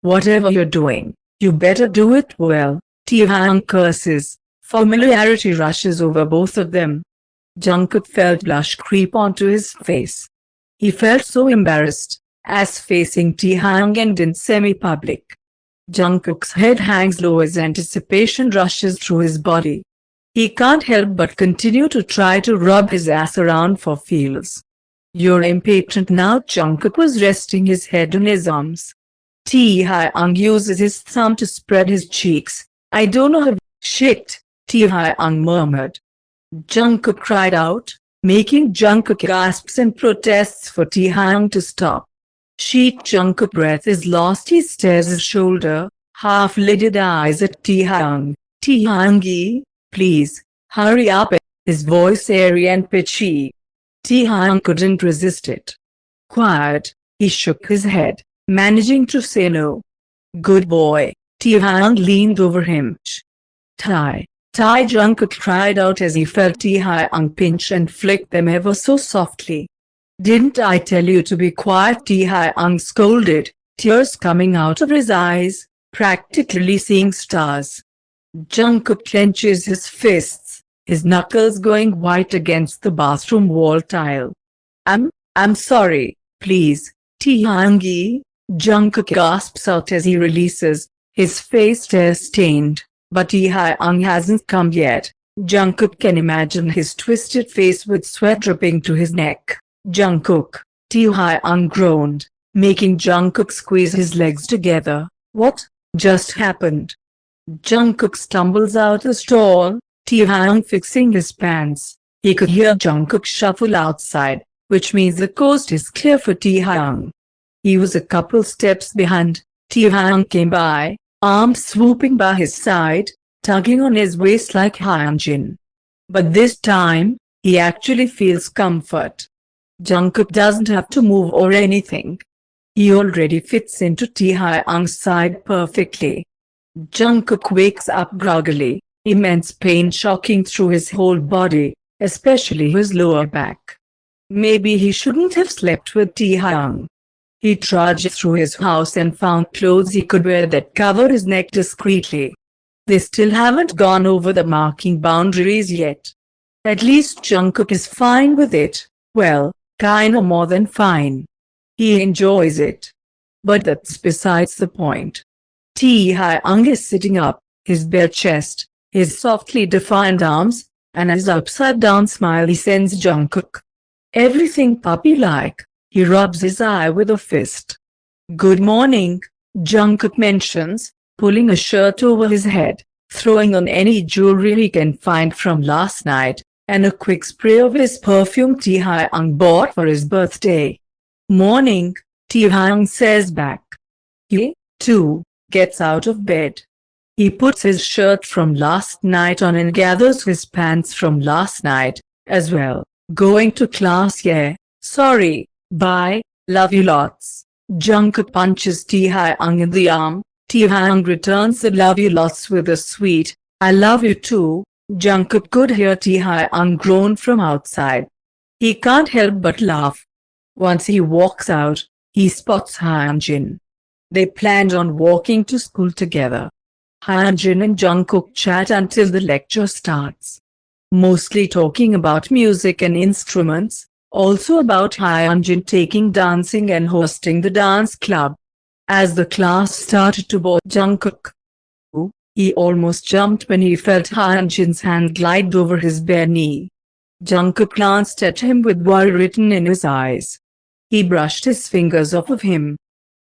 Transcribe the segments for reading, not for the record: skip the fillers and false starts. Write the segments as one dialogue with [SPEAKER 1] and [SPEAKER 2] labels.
[SPEAKER 1] Whatever you're doing, you better do it well, Taehyung curses. Familiarity rushes over both of them. Jungkook felt blush creep onto his face. He felt so embarrassed, as facing Taehyung and in semi-public. Jungkook's head hangs low as anticipation rushes through his body. He can't help but continue to try to rub his ass around for feels. You're impatient now. Jungkook was resting his head on his arms. Taehyung uses his thumb to spread his cheeks. I don't know how. Shit, Taehyung murmured. Jungkook cried out, making Jungkook gasps and protests for Taehyung to stop. Sheet Jungkook's breath is lost. He stares his shoulder, half-lidded eyes at Taehyung. Taehyung, please, hurry up. His voice airy and pitchy. Taehyung couldn't resist it. Quiet, he shook his head, managing to say no. Good boy. Taehyung leaned over him. Tae, Jungkook cried out as he felt Taehyung pinch and flick them ever so softly. Didn't I tell you to be quiet? Taehyung scolded, tears coming out of his eyes, practically seeing stars. Jungkook clenches his fists, his knuckles going white against the bathroom wall tile. I'm sorry, please, Taehyung. Jungkook gasps out as he releases, his face tear-stained, but Taehyung hasn't come yet. Jungkook can imagine his twisted face with sweat dripping to his neck. Jungkook, Taehyung groaned, making Jungkook squeeze his legs together. What just happened? Jungkook stumbles out the stall, Taehyung fixing his pants. He could hear Jungkook shuffle outside, which means the coast is clear for Taehyung. He was a couple steps behind. Taehyung came by, arms swooping by his side, tugging on his waist like Hyunjin. But this time, he actually feels comfort. Jungkook doesn't have to move or anything. He already fits into Taehyung's side perfectly. Jungkook wakes up groggily, immense pain shocking through his whole body, especially his lower back. Maybe he shouldn't have slept with Taehyung. He trudged through his house and found clothes he could wear that cover his neck discreetly. They still haven't gone over the marking boundaries yet. At least Jungkook is fine with it. Well, kinda more than fine. He enjoys it. But that's besides the point. Taehyung is sitting up, his bare chest, his softly defined arms, and his upside-down smile he sends Jungkook. Everything puppy-like. He rubs his eye with a fist. Good morning, Jungkook mentions, pulling a shirt over his head, throwing on any jewelry he can find from last night, and a quick spray of his perfume Taehyung bought for his birthday. Morning, Taehyung says back. He, too, gets out of bed. He puts his shirt from last night on and gathers his pants from last night, as well. Going to class? Yeah, sorry. Bye, love you lots. Jungkook punches Taehyung in the arm. Taehyung returns the love you lots with a sweet, I love you too. Jungkook could hear Taehyung groan from outside. He can't help but laugh. Once he walks out, he spots Hyunjin. They planned on walking to school together. Hyunjin and Jungkook chat until the lecture starts. Mostly talking about music and instruments. Also about Hyunjin taking dancing and hosting the dance club. As the class started to bore Jungkook, he almost jumped when he felt Hyunjin's hand glide over his bare knee. Jungkook glanced at him with worry written in his eyes. He brushed his fingers off of him.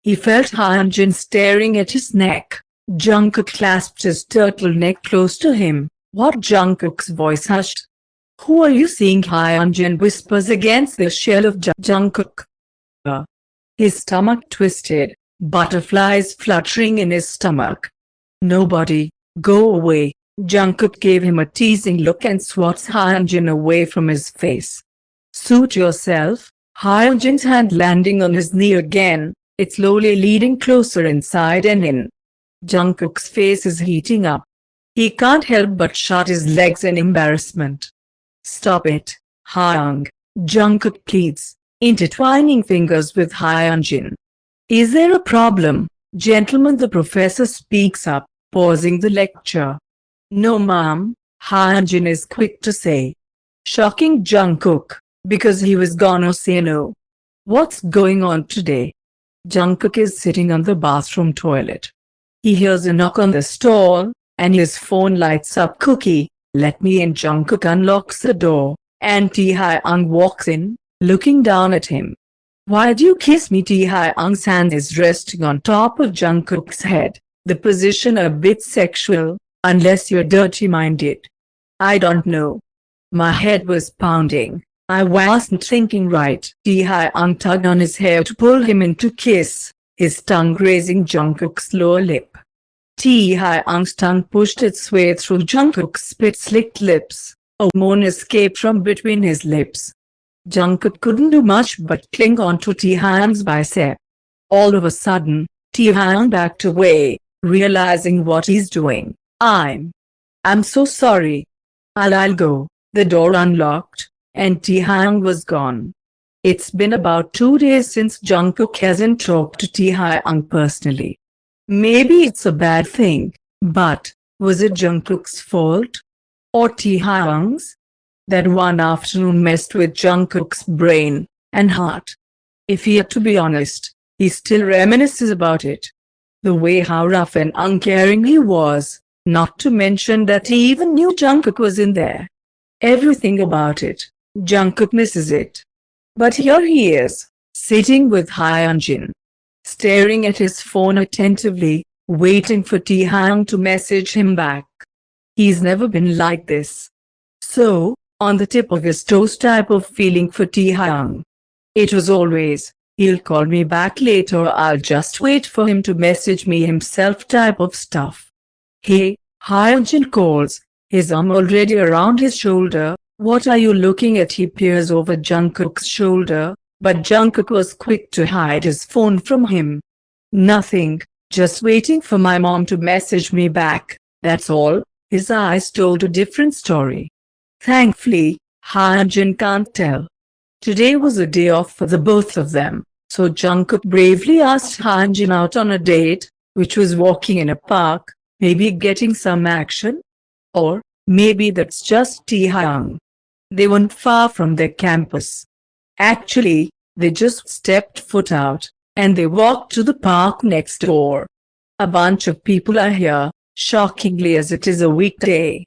[SPEAKER 1] He felt Hyunjin staring at his neck. Jungkook clasped his turtleneck close to him. What? Jungkook's voice hushed. Who are you seeing? Hyunjin whispers against the shell of Jungkook. His stomach twisted, butterflies fluttering in his stomach. Nobody, go away. Jungkook gave him a teasing look and swats Hyunjin away from his face. Suit yourself. Hyunjin's hand landing on his knee again, it slowly leading closer inside and in. Jungkook's face is heating up. He can't help but shut his legs in embarrassment. Stop it, Hyung, Jungkook pleads, intertwining fingers with Hyunjin. Is there a problem? Gentlemen, the professor speaks up, pausing the lecture. No, ma'am, Hyunjin is quick to say. Shocking Jungkook, because he was gonna say no. What's going on today? Jungkook is sitting on the bathroom toilet. He hears a knock on the stall, and his phone lights up. Cookie, let me in. Jungkook unlocks the door, and Taehyung walks in, looking down at him. Why'd you kiss me? Taehyung's hand is resting on top of Jungkook's head, the position a bit sexual, unless you're dirty-minded. I don't know. My head was pounding. I wasn't thinking right. Taehyung tugged on his hair to pull him in to kiss, his tongue grazing Jungkook's lower lip. Taehyung's tongue pushed its way through Jungkook's spit-slicked lips. A moan escaped from between his lips. Jungkook couldn't do much but cling onto Taehyung's bicep. All of a sudden, Taehyung backed away, realizing what he's doing. I'm so sorry. I'll go. The door unlocked, and Taehyung was gone. It's been about 2 days since Jungkook hasn't talked to Taehyung personally. Maybe it's a bad thing, but was it Jungkook's fault? Or Taehyung's? That one afternoon messed with Jungkook's brain and heart. If he had to be honest, he still reminisces about it. The way how rough and uncaring he was, not to mention that he even knew Jungkook was in there. Everything about it. Jungkook misses it. But here he is, sitting with Hyunjin, staring at his phone attentively, waiting for Taehyung to message him back. He's never been like this. So, on the tip of his toes type of feeling for Taehyung. It was always, he'll call me back later or I'll just wait for him to message me himself type of stuff. Hey, Hyunjin calls, his arm already around his shoulder. What are you looking at? He peers over Jungkook's shoulder, but Jungkook was quick to hide his phone from him. Nothing, just waiting for my mom to message me back, that's all. His eyes told a different story. Thankfully, Hyunjin can't tell. Today was a day off for the both of them, so Jungkook bravely asked Hyunjin out on a date, which was walking in a park, maybe getting some action? Or, maybe that's just Taehyung. They weren't far from their campus. Actually, they just stepped foot out, and they walked to the park next door. A bunch of people are here, shockingly as it is a weekday.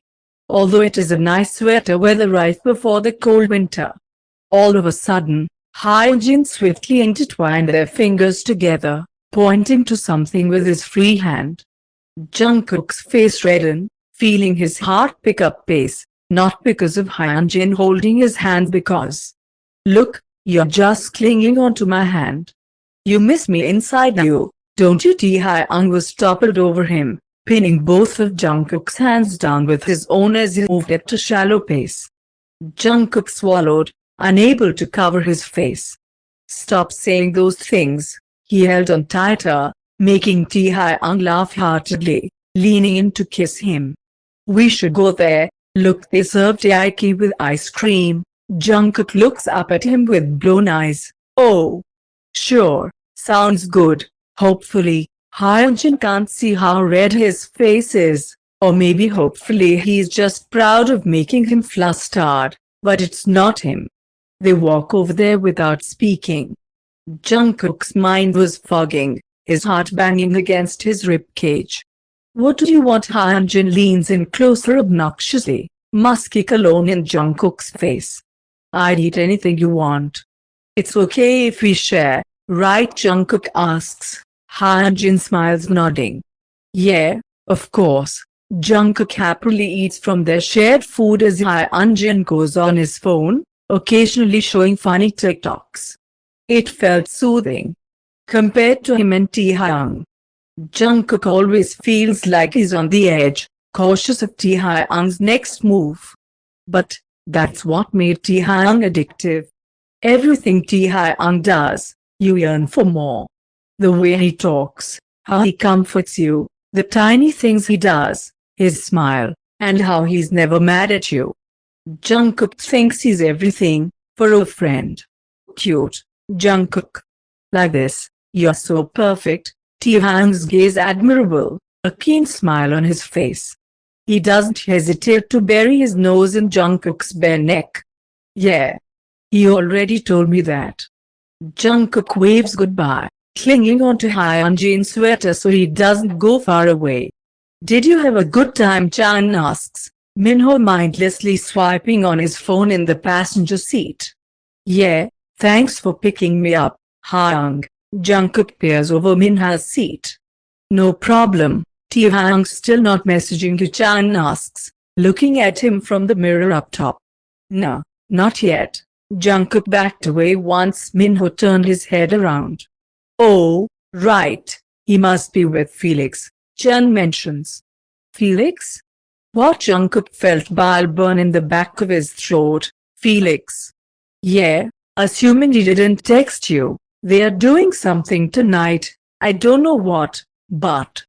[SPEAKER 1] Although it is a nice sweater weather right before the cold winter. All of a sudden, Hyunjin swiftly intertwined their fingers together, pointing to something with his free hand. Jungkook's face reddened, feeling his heart pick up pace, not because of Hyunjin holding his hand because. Look, you're just clinging onto my hand. You miss me inside you, don't you? Taehyung was toppled over him, pinning both of Jungkook's hands down with his own as he moved at a shallow pace. Jungkook swallowed, unable to cover his face. Stop saying those things, he held on tighter, making Taehyung laugh heartedly, leaning in to kiss him. We should go there, look, they serve taekook with ice cream. Jungkook looks up at him with blown eyes. Oh. Sure, sounds good, hopefully. Hyunjin can't see how red his face is, or maybe hopefully he's just proud of making him flustered, but it's not him. They walk over there without speaking. Jungkook's mind was fogging, his heart banging against his ribcage. What do you want? Hyunjin leans in closer obnoxiously, musky cologne in Jungkook's face. I'd eat anything you want. It's okay if we share, right? Jungkook asks. Hyunjin smiles, nodding. Yeah, of course. Jungkook happily eats from their shared food as Hyunjin goes on his phone, occasionally showing funny TikToks. It felt soothing. Compared to him and Taehyung, Jungkook always feels like he's on the edge, cautious of Taehyung's next move. But that's what made Taehyung addictive. Everything Taehyung does, you yearn for more. The way he talks, how he comforts you, the tiny things he does, his smile, and how he's never mad at you. Jungkook thinks he's everything, for a friend. Cute, Jungkook. Like this, you're so perfect, Taekook's gaze admirable, a keen smile on his face. He doesn't hesitate to bury his nose in Jungkook's bare neck. Yeah. He already told me that. Jungkook waves goodbye, clinging onto Hyunjin's sweater so he doesn't go far away. Did you have a good time? Chan asks, Minho mindlessly swiping on his phone in the passenger seat. Yeah, thanks for picking me up, Hyung. Jungkook peers over Minho's seat. No problem, Taehyung's still not messaging you? Chan asks, looking at him from the mirror up top. Nah, not yet. Jungkook backed away once Minho turned his head around. Oh, right, he must be with Felix, Chan mentions. Felix? What? Jungkook felt bile burn in the back of his throat. Felix. Yeah, assuming he didn't text you. They are doing something tonight, I don't know what, but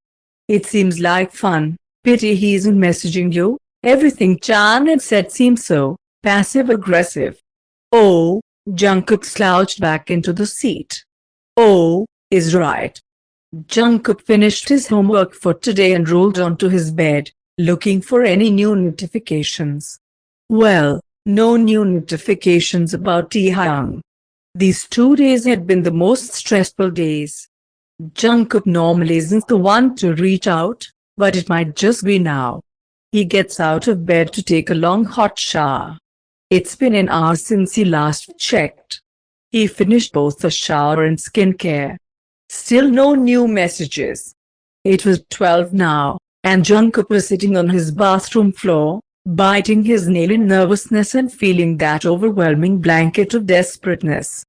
[SPEAKER 1] it seems like fun. Pity he isn't messaging you. Everything Chan had said seemed so passive-aggressive. Oh, Jungkook slouched back into the seat. Oh, is right. Jungkook finished his homework for today and rolled onto his bed, looking for any new notifications. Well, no new notifications about Taehyung. These 2 days had been the most stressful days. Jungkook normally isn't the one to reach out, but it might just be now. He gets out of bed to take a long hot shower. It's been an hour since he last checked. He finished both the shower and skincare. Still no new messages. It was 12 now, and Jungkook was sitting on his bathroom floor, biting his nail in nervousness and feeling that overwhelming blanket of desperateness.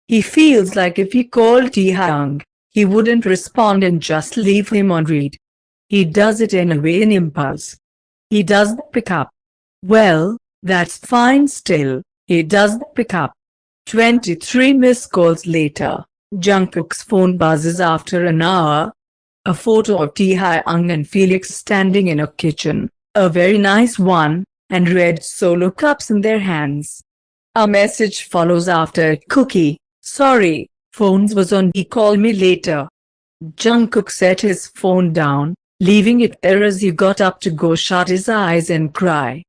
[SPEAKER 1] He feels like if he called Taehyung, he wouldn't respond and just leave him on read. He does it anyway in impulse. He doesn't pick up. Well, that's fine still, he doesn't pick up. 23 missed calls later, Jungkook's phone buzzes after an hour. A photo of Taehyung and Felix standing in a kitchen, a very nice one, and red solo cups in their hands. A message follows after it. Cookie, sorry, phones was on, he call me later. Jungkook set his phone down, leaving it there as he got up to go shut his eyes and cry.